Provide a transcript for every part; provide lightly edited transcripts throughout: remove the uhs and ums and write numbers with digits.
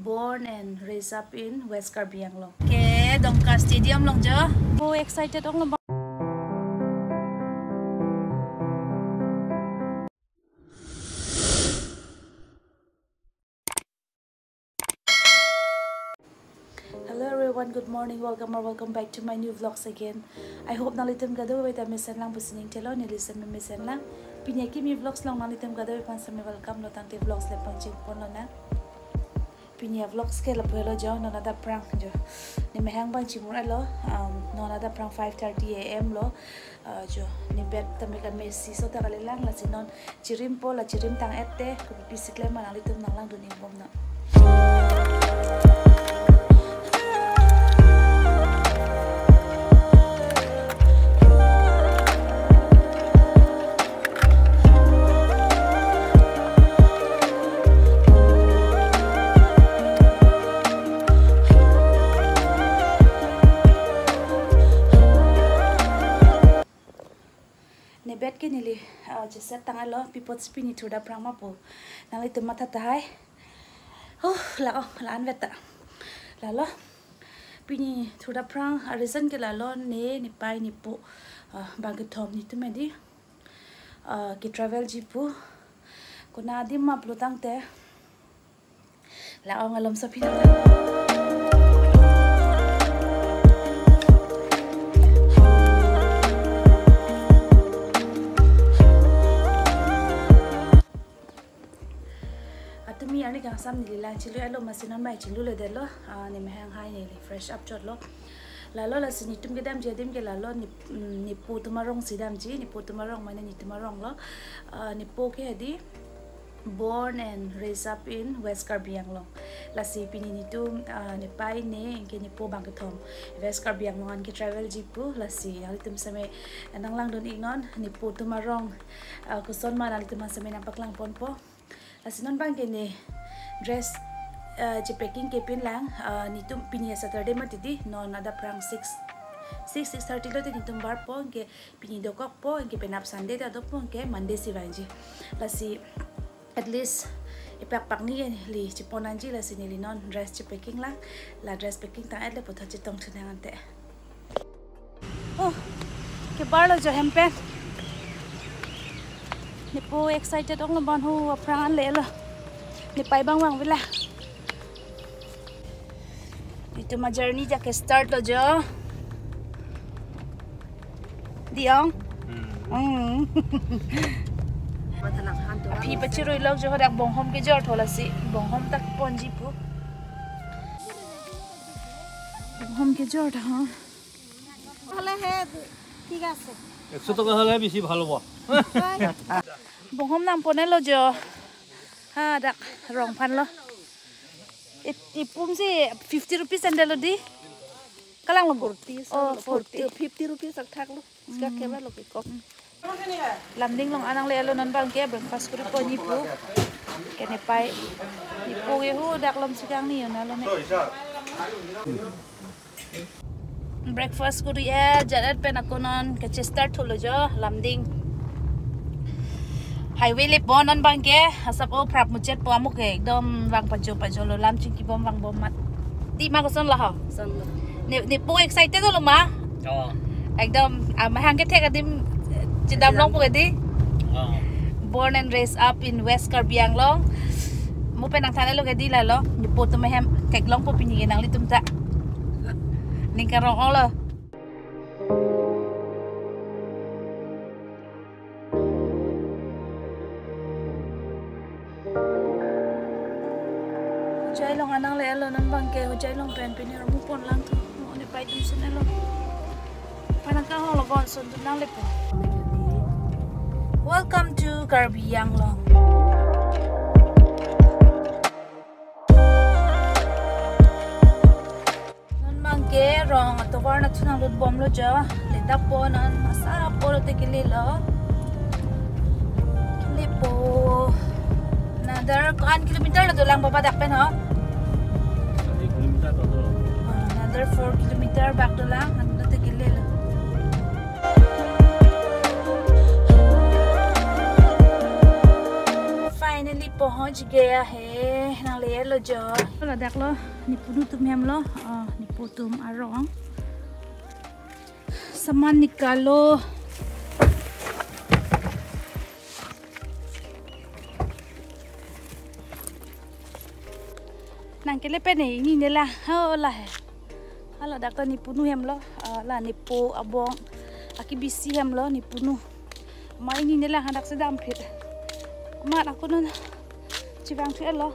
born and raised up in West Karbi Anglong. Okay, Dongka Stadium long jo. Oh, excited ong long. Hello everyone, good morning, welcome back to my new vlogs again. I hope nalitum gado wait misan lang busining telo ni listen mi misan lang. Pinyaki mi vlogs lang nalitum gado pan sa mi welcome lo tangti vlogs le pang pon lo na. Pinya vlogs ke la pelo jo no nada prank jo. Ni mehang bang chimur alo no nada prank 5:30 am lo jo ni bet tami kan mesi so ta kalilang la sinon chirim po la chirim tang ette ko bisikle man nalitum nang lang duning bom na. Bet ke nili jasa tang alo pipot spini thuda prama po nali tu mata tai la an veta la lo pini thuda prang reason ke la lo ne ni pai ni po bang thom ni tu medi ki travel jipu ko na dim ma plutang te la ngalom sa pina ani kang sam ni lang chilu alo masinon mai chilu le delo ni mehang hai ni fresh up chot lo la lo la sini tum gedam jedim ke la lo ni pu tumarong sidam ji ni pu tumarong mane ni tumarong lo ni po ke di born and raised up in West Karbi Anglong la si pini ni tu ni pai ne ke ni po bang thom West Karbi Anglong an ke travel jipu la si ali tum same nang lang don ignon ni pu tumarong ko son man ali tum same nampak lang pon po asinon bang ke ni dress je packing ke pin lang ni tum pinia Saturday matidi no nada prang 6:30 lo ni tum bar po ke pini dokok po ke penap Sunday da do po ke Monday si vanji la si at least ipak pak ni li chiponanji la si ni non dress je packing lang la dress packing ta atle po thachi tong thang ante oh ke bar lo jo hempe ni po excited ong ban hu apran le lo ni pai bang wila itu ma journey ja ke start lo jo diong api pachiroi log jo dak bonghom ke jor thola si bonghom tak ponji pu bonghom ke jor ha hale he ঠিক আছে 100 টাকা হলে বেশি ভালো বা bonghom nam ponel lo jo ha dak rong pan lo ipum si 50 rupees sandal lo di kalang lo 40 50 rupees sak thak lo ska kebra lo ko lamding long anang le lo non bang ke breakfast kuri po ni pu kene pai ni pu ge hu dak lom sikang ni na lo ne breakfast kuri jarat pen akonon ke start holo jo lamding highway le bonan bang ke asap o prap muchet po amuk ekdom wang pajo lo lam chiki bom wang bom mat ti ma ko son la ha son ni po excited lo ma ekdom mahang ke thek adim chidam long po edi born and raised up in West Karbi Anglong mo penang thane lo ke di la lo ni po to mehem kek long po pinigi nang litum ta ning karong lo Hujay long anang le alo nan bang ke hujay long pen pinir mu pon lang tu mo ni pai tum sen alo panang ka hong lo gon son tu nang le po welcome to Karbi Anglong nan bang ke rong to war na thunang lut bom lo ja le da po nan asa po lo te ke le lo le po another 1 kilometer la to lang babadak pen ho another 4 kilometer back to lang ano te gilil finally po ho jige ya he nang le lo jo lo dak lo ni punu tum hem lo ni putum arong saman nikalo nang kele pe nei ni ne la ho la he halo dak to ni punu hem lo la ni po abong aki bisi hem lo ni punu mai ni ne la handak sedam phit mat aku non cibang tu lo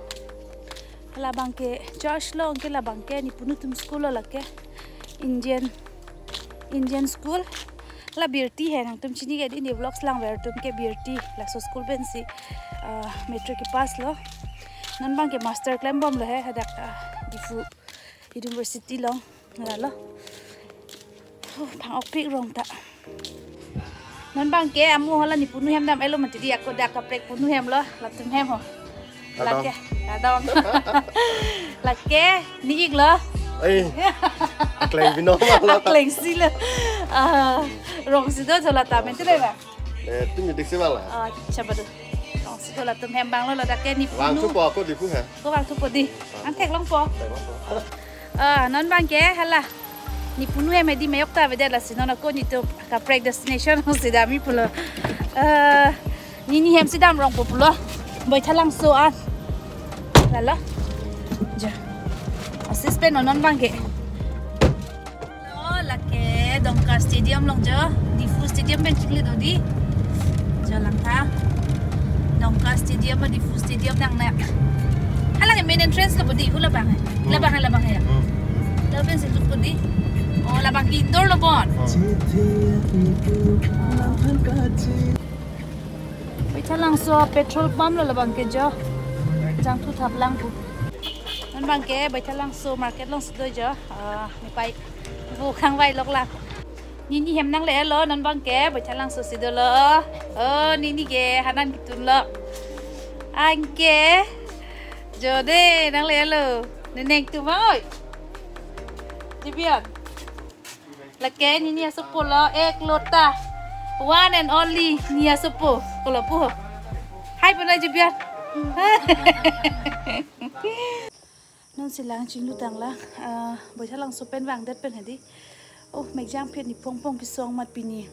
la bangke Josh lo ke la bangke ni punu tum school lo la ke Indian school la birti hai nang tum chini ke di vlogs lang ver tum ke birti la so school ben si metric ke pass lo non bangke master claim bom lo hai hadak difu university lo la lo phang ok pik rong ta non bangke amu hola ni punu hem dam elo mati di aku dak prek punu hem lo la tum hem ho lake adong lake ni ik lo ơi kleng vino mà kleng si lo rong si do thola ta men tele ba tu ni dik sewa lah chaba do rong si thola tum hem bang lo la dak ni lang tu punu po ko di pu ha ko bang tu po di an tek long po non bangke hala ni punu hem di meyok ta vede la sinon ko ni to ka prek destination ho si dami pulo ni hem si dam rong po pulo boy thalang so an lala ja assist pen non bangke lo lake dongka stadium long jo di fu stadium ben chikle do di jalan ta dongka stadium di fu stadium nang na halang main entrance lo bodi hula bang ya lo ben se lu bodi oh la bang indoor lo bon boy thalang so petrol pump lo bang ke jo jang thu thap lang pu non bang ke bai thalang so market long sdo jo ni pai bu khang vai lok la ni hem nang le lo non bang ke bai thalang so sido lo ni ke hanan kitun lo angke jode nang le lo neneng tu mai jibian la ke ni asopo lo ek lota one and only ni asopo ko lo pu hai pun jibian non silang chinlu tangla boy thalang so pen wang det pen hedi oh mek jang phet ni pong ki song mat pini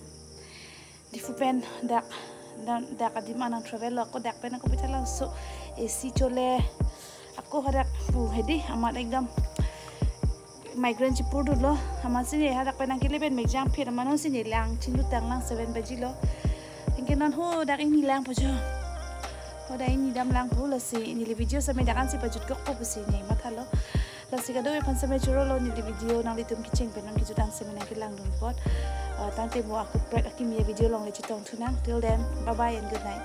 di fu pen dak adim anang travel ko dak pen ko boy thalang so AC chole ako hadak pu hedi amat ekdam migrant chipur du lo ama sini hadak pen ang kile pen mek jang phet amanon sini lang chinlu tanglang 7 baji lo ingke non ho dak ini lang po jo Oda ini dam lang pula si ini video sampai dakan si bajut kok po si ni matalo la si kado pan sampai churo lo ni video nang litum kicing penang kitu dang sampai nang kilang don pot tante mo aku prek aki mi video long le chitong tunang till then bye bye and good night.